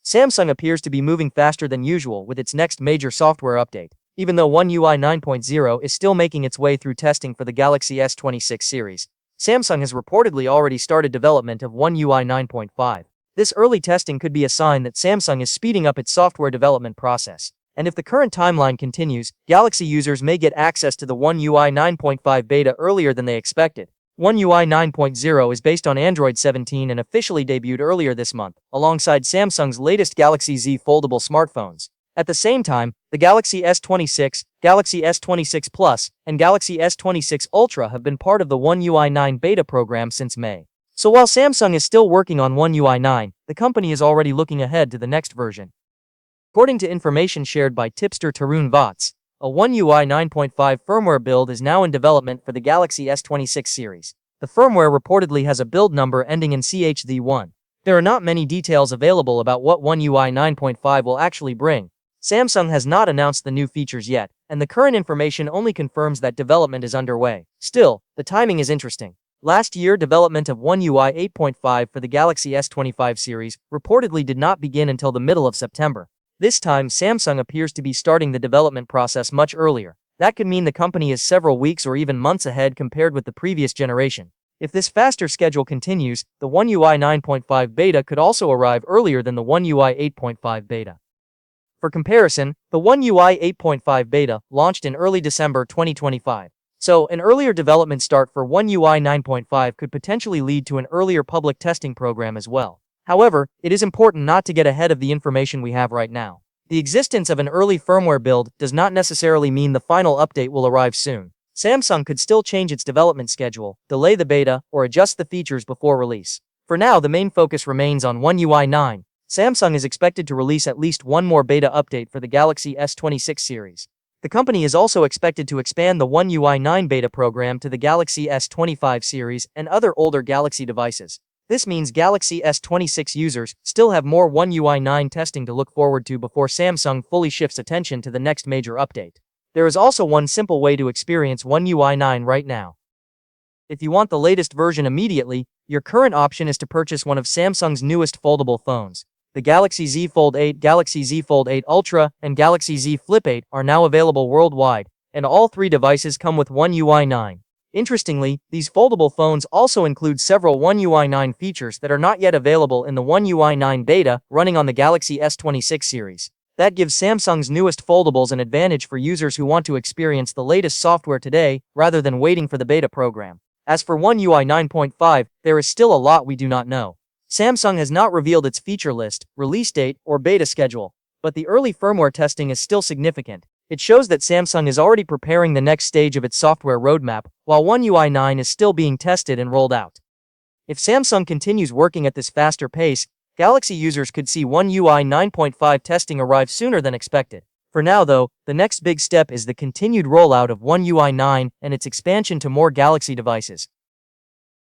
Samsung appears to be moving faster than usual with its next major software update, even though One UI 9.0 is still making its way through testing for the Galaxy S26 series. Samsung has reportedly already started development of One UI 9.5. This early testing could be a sign that Samsung is speeding up its software development process. And if the current timeline continues, Galaxy users may get access to the One UI 9.5 beta earlier than they expected. One UI 9.0 is based on Android 17 and officially debuted earlier this month, alongside Samsung's latest Galaxy Z foldable smartphones. At the same time, the Galaxy S26, Galaxy S26 Plus, and Galaxy S26 Ultra have been part of the One UI 9 beta program since May. So while Samsung is still working on One UI 9, the company is already looking ahead to the next version. According to information shared by tipster Tarun Vats, a One UI 9.5 firmware build is now in development for the Galaxy S26 series. The firmware reportedly has a build number ending in CHZ1. There are not many details available about what One UI 9.5 will actually bring. Samsung has not announced the new features yet, and the current information only confirms that development is underway. Still, the timing is interesting. Last year, development of One UI 8.5 for the Galaxy S25 series reportedly did not begin until the middle of September. This time, Samsung appears to be starting the development process much earlier. That could mean the company is several weeks or even months ahead compared with the previous generation. If this faster schedule continues, the One UI 9.5 beta could also arrive earlier than the One UI 8.5 beta. For comparison, the One UI 8.5 beta launched in early December 2025. So, an earlier development start for One UI 9.5 could potentially lead to an earlier public testing program as well. However, it is important not to get ahead of the information we have right now. The existence of an early firmware build does not necessarily mean the final update will arrive soon. Samsung could still change its development schedule, delay the beta, or adjust the features before release. For now, the main focus remains on One UI 9. Samsung is expected to release at least one more beta update for the Galaxy S26 series. The company is also expected to expand the One UI 9 beta program to the Galaxy S25 series and other older Galaxy devices. This means Galaxy S26 users still have more One UI 9 testing to look forward to before Samsung fully shifts attention to the next major update. There is also one simple way to experience One UI 9 right now. If you want the latest version immediately, your current option is to purchase one of Samsung's newest foldable phones. The Galaxy Z Fold 8, Galaxy Z Fold 8 Ultra, and Galaxy Z Flip 8 are now available worldwide, and all three devices come with One UI 9. Interestingly, these foldable phones also include several One UI 9 features that are not yet available in the One UI 9 beta running on the Galaxy S26 series. That gives Samsung's newest foldables an advantage for users who want to experience the latest software today rather than waiting for the beta program. As for One UI 9.5, there is still a lot we do not know. Samsung has not revealed its feature list, release date, or beta schedule, but the early firmware testing is still significant. It shows that Samsung is already preparing the next stage of its software roadmap, while One UI 9 is still being tested and rolled out. If Samsung continues working at this faster pace, Galaxy users could see One UI 9.5 testing arrive sooner than expected. For now though, the next big step is the continued rollout of One UI 9 and its expansion to more Galaxy devices.